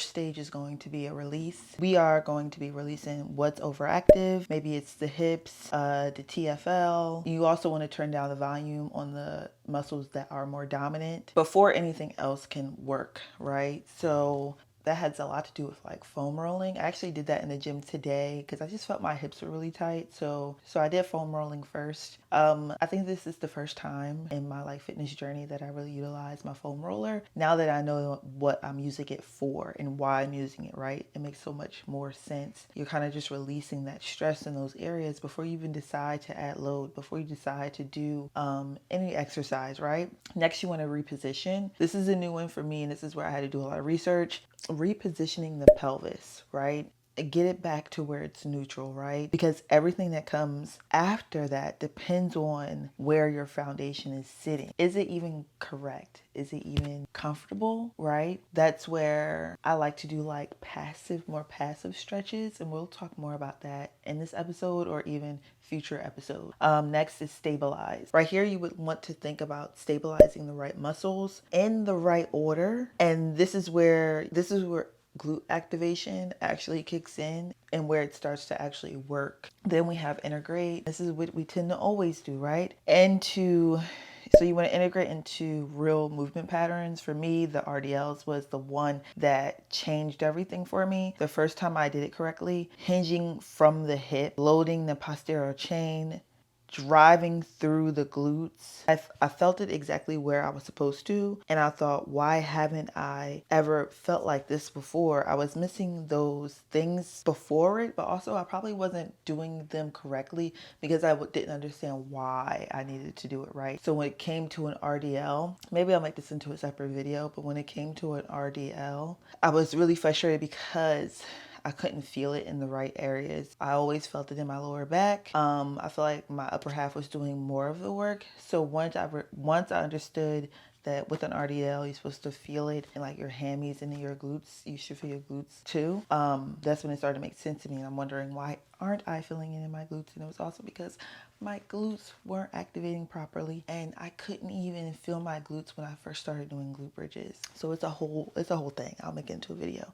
Stage is going to be a release. We are going to be releasing what's overactive. Maybe it's the hips, the TFL. You also want to turn down the volume on the muscles that are more dominant before anything else can work, right? So that has a lot to do with like foam rolling. I actually did that in the gym today because I just felt my hips were really tight. So I did foam rolling first. I think this is the first time in my like fitness journey that I really utilize my foam roller. Now that I know what I'm using it for and why I'm using it, right? It makes so much more sense. You're kind of just releasing that stress in those areas before you even decide to add load, before you decide to do any exercise, right? Next, you want to reposition. This is a new one for me, and this is where I had to do a lot of research. Repositioning the pelvis, right? Get it back to where it's neutral, right? Because everything that comes after that depends on where your foundation is sitting. Is it even correct? Is it even comfortable, right? That's where I like to do like more passive stretches, and we'll talk more about that in this episode or even future episode. Next is stabilize. Right here, you would want to think about stabilizing the right muscles in the right order, and this is where glute activation actually kicks in and where it starts to actually work. Then we have integrate. This is what we tend to always do, right? So you want to integrate into real movement patterns. For me, the RDLs was the one that changed everything for me. The first time I did it correctly, hinging from the hip, loading the posterior chain, driving through the glutes. I felt it exactly where I was supposed to, and I thought, why haven't I ever felt like this before? I was missing those things before it, but also I probably wasn't doing them correctly because I didn't understand why I needed to do it right. So when it came to an RDL, maybe I'll make this into a separate video, but when it came to an RDL, I was really frustrated because I couldn't feel it in the right areas. I always felt it in my lower back. I feel like my upper half was doing more of the work. So once I understood that with an RDL, you're supposed to feel it in like your hammies and in your glutes. You should feel your glutes too. That's when it started to make sense to me. And I'm wondering, why aren't I feeling it in my glutes? And it was also because my glutes weren't activating properly, and I couldn't even feel my glutes when I first started doing glute bridges. So it's a whole thing. I'll make it into a video.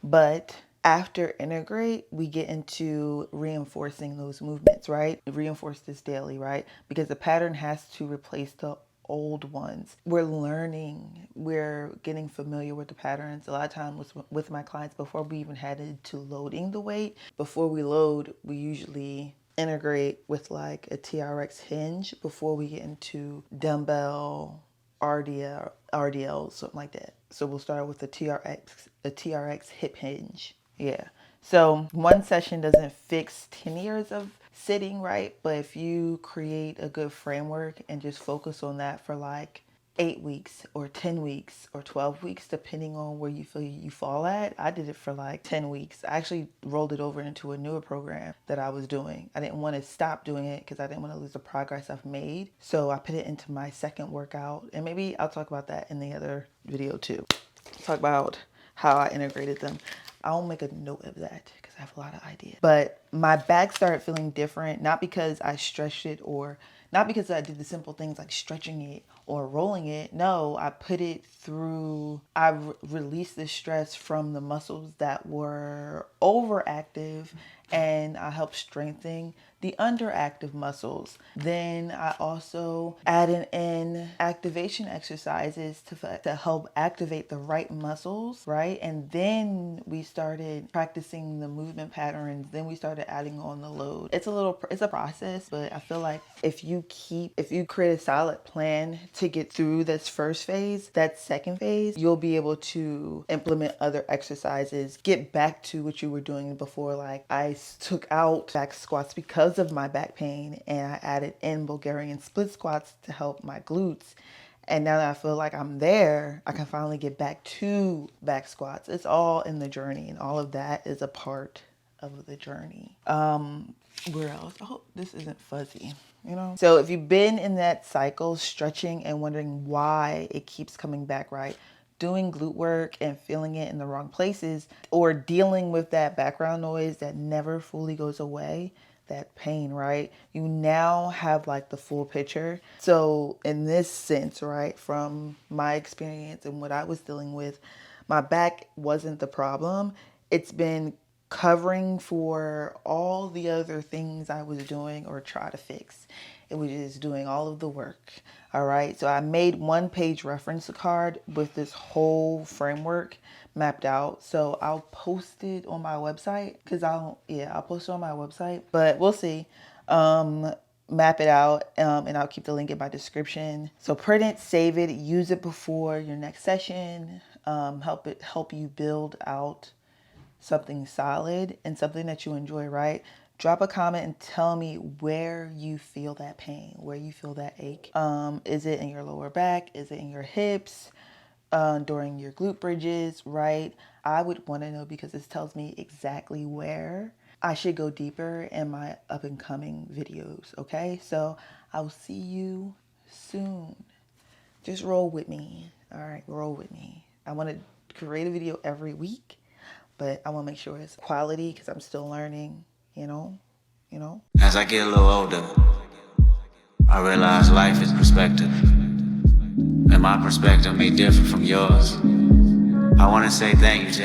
But after integrate, we get into reinforcing those movements, right? Reinforce this daily, right? Because the pattern has to replace the old ones. We're learning, we're getting familiar with the patterns. A lot of times with my clients, before we even headed to loading the weight, before we load, we usually integrate with like a TRX hinge before we get into dumbbell RDL, something like that. So we'll start with a TRX hip hinge. Yeah. So one session doesn't fix 10 years of sitting, right? But if you create a good framework and just focus on that for like 8 weeks or 10 weeks or 12 weeks, depending on where you feel you fall at. I did it for like 10 weeks. I actually rolled it over into a newer program that I was doing. I didn't want to stop doing it because I didn't want to lose the progress I've made. So I put it into my second workout, and maybe I'll talk about that in the other video too. Talk about how I integrated them. I'll make a note of that because I have a lot of ideas. But my back started feeling different, not because I stretched it or not because I did the simple things like stretching it or rolling it. No, I put it through, I released the stress from the muscles that were overactive, and I helped strengthen the underactive muscles. Then I also added in activation exercises to help activate the right muscles, right? And then we started practicing the movement patterns. Then we started adding on the load. It's a process, but I feel like if you create a solid plan to get through this first phase, that second phase, you'll be able to implement other exercises, get back to what you were doing before. Like I took out back squats because of my back pain, and I added in Bulgarian split squats to help my glutes. And now that I feel like I'm there, I can finally get back to back squats. It's all in the journey, and all of that is a part of the journey. Where else? I hope this isn't fuzzy, So if you've been in that cycle, stretching and wondering why it keeps coming back, right? Doing glute work and feeling it in the wrong places, or dealing with that background noise that never fully goes away, that pain, right? You now have like the full picture. So in this sense, right, from my experience and what I was dealing with, My back wasn't the problem. It's been covering for all the other things I was doing or try to fix. It was just doing all of the work. All right. So I made 1-page reference card with this whole framework mapped out. So I'll post it on my website I'll post it on my website, but we'll see. Map it out, and I'll keep the link in my description. So print it, save it, use it before your next session. Help you build out something solid and something that you enjoy, right? Drop a comment and tell me where you feel that pain, where you feel that ache. Is it in your lower back? Is it in your hips? During your glute bridges, right? I would want to know because this tells me exactly where I should go deeper in my up and coming videos, okay? So I will see you soon. Just roll with me, all right? Roll with me. I want to create a video every week, but I want to make sure it's quality because I'm still learning, you know? As I get a little older, I realize life is perspective, and my perspective may differ from yours. I want to say thank you to everyone